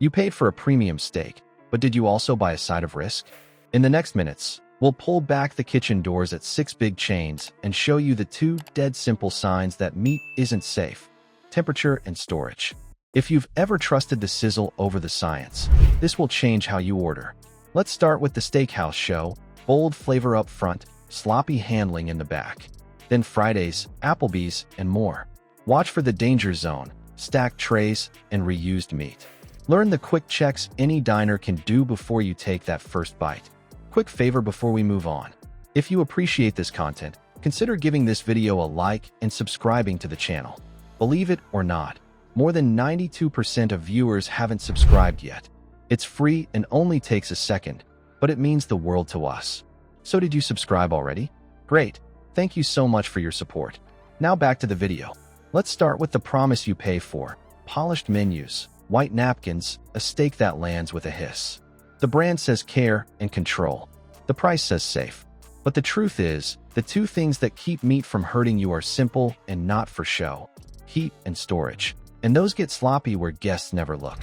You paid for a premium steak, but did you also buy a side of risk? In the next minutes, we'll pull back the kitchen doors at 6 big chains and show you the 2 dead simple signs that meat isn't safe: temperature and storage. If you've ever trusted the sizzle over the science, this will change how you order. Let's start with the steakhouse show: bold flavor up front, sloppy handling in the back. Then Fridays, Applebee's, and more. Watch for the danger zone: stacked trays and reused meat. Learn the quick checks any diner can do before you take that first bite. Quick favor before we move on: if you appreciate this content, consider giving this video a like and subscribing to the channel. Believe it or not, more than 92% of viewers haven't subscribed yet. It's free and only takes a second, but it means the world to us. So did you subscribe already? Great. Thank you so much for your support. Now back to the video. Let's start with the promise you pay for: polished menus, white napkins, a steak that lands with a hiss. The brand says care and control. The price says safe. But the truth is, the 2 things that keep meat from hurting you are simple and not for show: heat and storage. And those get sloppy where guests never look.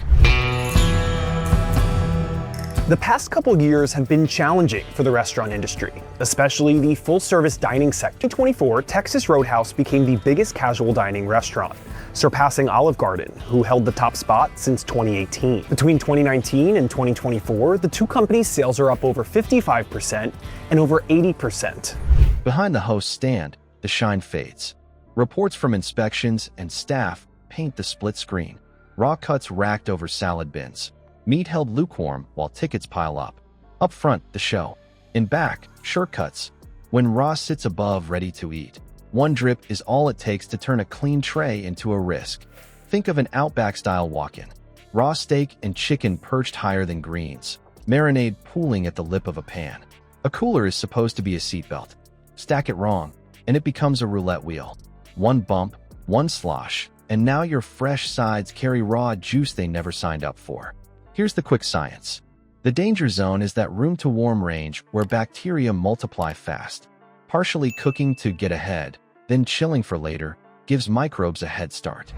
The past couple years have been challenging for the restaurant industry, especially the full-service dining sector. In 2024, Texas Roadhouse became the biggest casual dining restaurant, surpassing Olive Garden, who held the top spot since 2018. Between 2019 and 2024, the 2 companies' sales are up over 55% and over 80%. Behind the host's stand, the shine fades. Reports from inspections and staff paint the split screen: raw cuts racked over salad bins, meat held lukewarm while tickets pile up. Up front, the show. In back, shortcuts. When raw sits above, ready to eat, 1 drip is all it takes to turn a clean tray into a risk. Think of an Outback-style walk-in: raw steak and chicken perched higher than greens, marinade pooling at the lip of a pan. A cooler is supposed to be a seatbelt. Stack it wrong, and it becomes a roulette wheel. 1 bump, 1 slosh, and now your fresh sides carry raw juice they never signed up for. Here's the quick science. The danger zone is that room-to-warm range where bacteria multiply fast. Partially cooking to get ahead, then chilling for later, gives microbes a head start.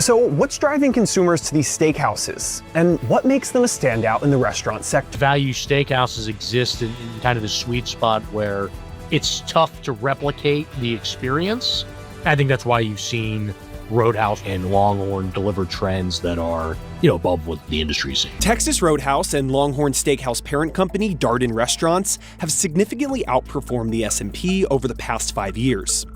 So what's driving consumers to these steakhouses, and what makes them a standout in the restaurant sector? Value steakhouses exist in kind of the sweet spot where it's tough to replicate the experience. I think that's why you've seen Roadhouse and Longhorn deliver trends that are, above what the industry is seeing. Texas Roadhouse and Longhorn Steakhouse parent company Darden Restaurants have significantly outperformed the S&P over the past 5 years.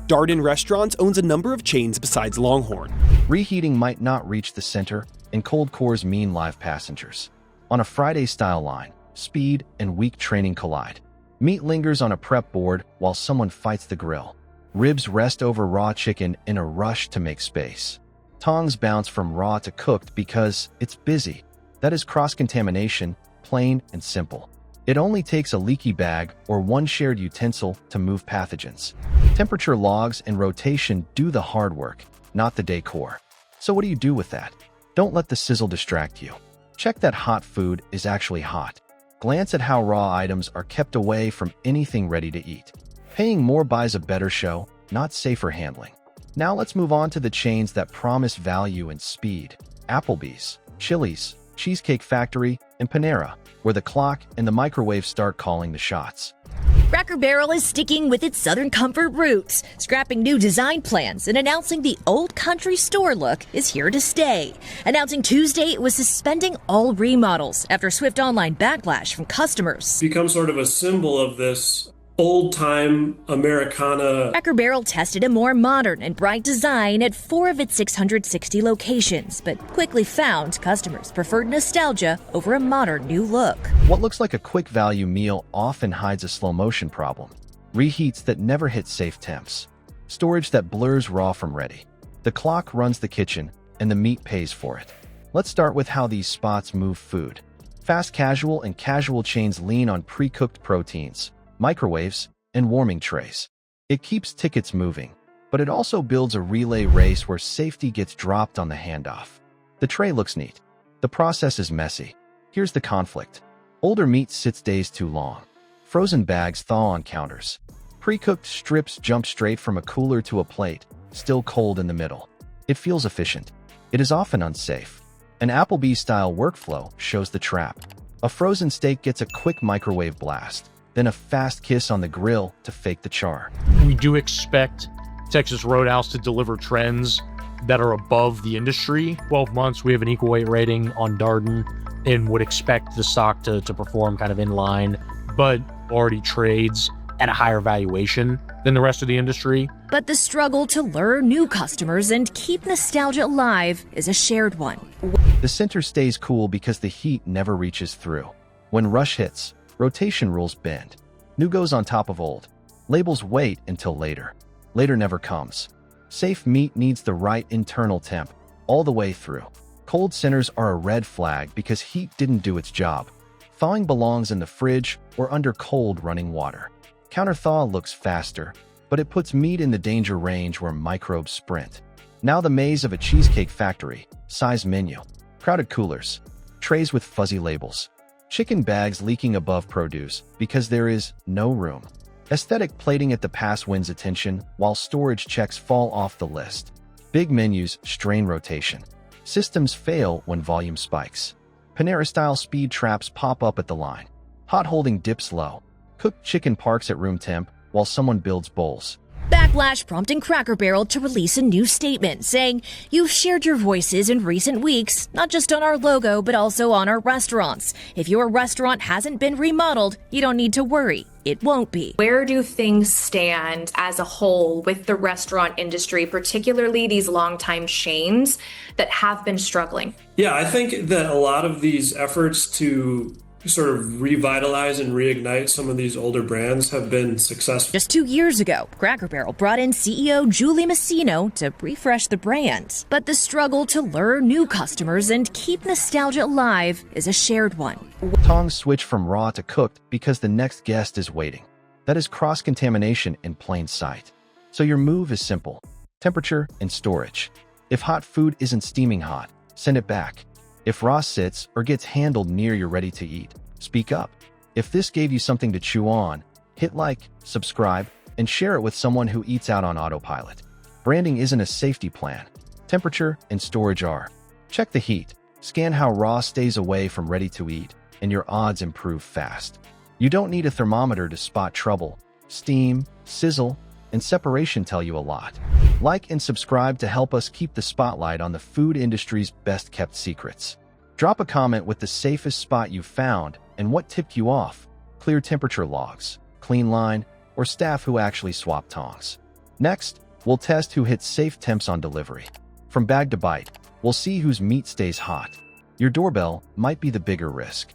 Darden Restaurants owns a number of chains besides Longhorn. Reheating might not reach the center, and cold cores mean live passengers. On a Friday-style line, speed and weak training collide. Meat lingers on a prep board while someone fights the grill. Ribs rest over raw chicken in a rush to make space. Tongs bounce from raw to cooked because it's busy. That is cross-contamination, plain and simple. It only takes a leaky bag or 1 shared utensil to move pathogens. Temperature logs and rotation do the hard work, not the decor. So what do you do with that? Don't let the sizzle distract you. Check that hot food is actually hot. Glance at how raw items are kept away from anything ready to eat. Paying more buys a better show, not safer handling. Now let's move on to the chains that promise value and speed: Applebee's, Chili's, Cheesecake Factory, and Panera, where the clock and the microwave start calling the shots. Cracker Barrel is sticking with its Southern comfort roots, scrapping new design plans and announcing the old country store look is here to stay. Announcing Tuesday it was suspending all remodels after swift online backlash from customers. Become sort of a symbol of this old-time Americana. Cracker Barrel tested a more modern and bright design at 4 of its 660 locations, but quickly found customers preferred nostalgia over a modern new look. What looks like a quick value meal often hides a slow motion problem: reheats that never hit safe temps, storage that blurs raw from ready. The clock runs the kitchen, and the meat pays for it. Let's start with how these spots move food. Fast casual and casual chains lean on pre-cooked proteins, microwaves, and warming trays. It keeps tickets moving, but it also builds a relay race where safety gets dropped on the handoff. The tray looks neat. The process is messy. Here's the conflict. Older meat sits days too long. Frozen bags thaw on counters. Pre-cooked strips jump straight from a cooler to a plate, still cold in the middle. It feels efficient. It is often unsafe. An Applebee-style workflow shows the trap. A frozen steak gets a quick microwave blast, then a fast kiss on the grill to fake the char. We do expect Texas Roadhouse to deliver trends that are above the industry. 12 months, we have an equal weight rating on Darden and would expect the stock to perform kind of in line, but already trades at a higher valuation than the rest of the industry. But the struggle to lure new customers and keep nostalgia alive is a shared one. The center stays cool because the heat never reaches through. When rush hits, rotation rules bend. New goes on top of old. Labels wait until later. Later never comes. Safe meat needs the right internal temp all the way through. Cold centers are a red flag because heat didn't do its job. Thawing belongs in the fridge or under cold running water. Counter thaw looks faster, but it puts meat in the danger range where microbes sprint. Now the maze of a cheesecake factory, size menu, crowded coolers, trays with fuzzy labels, chicken bags leaking above produce because there is no room. Aesthetic plating at the pass wins attention while storage checks fall off the list. Big menus strain rotation. Systems fail when volume spikes. Panera-style speed traps pop up at the line. Hot holding dips low. Cooked chicken parks at room temp while someone builds bowls. Backlash prompting Cracker Barrel to release a new statement saying, "You've shared your voices in recent weeks, not just on our logo, but also on our restaurants. If your restaurant hasn't been remodeled, you don't need to worry. It won't be." Where do things stand as a whole with the restaurant industry, particularly these longtime chains that have been struggling? Yeah, I think that a lot of these efforts to sort of revitalize and reignite some of these older brands have been successful. Just 2 years ago, Cracker Barrel brought in CEO Julie Massino to refresh the brand. But the struggle to lure new customers and keep nostalgia alive is a shared one. Tongs switch from raw to cooked because the next guest is waiting. That is cross-contamination in plain sight. So your move is simple: temperature and storage. If hot food isn't steaming hot, send it back. If raw sits or gets handled near you're ready to eat, speak up. If this gave you something to chew on, hit like, subscribe, and share it with someone who eats out on autopilot. Branding isn't a safety plan. Temperature and storage are. Check the heat. Scan how raw stays away from ready to eat, and your odds improve fast. You don't need a thermometer to spot trouble. Steam, sizzle, and separation tell you a lot. Like and subscribe to help us keep the spotlight on the food industry's best-kept secrets. Drop a comment with the safest spot you found and what tipped you off: clear temperature logs, clean line, or staff who actually swap tongs. Next, we'll test who hits safe temps on delivery. From bag to bite, we'll see whose meat stays hot. Your doorbell might be the bigger risk.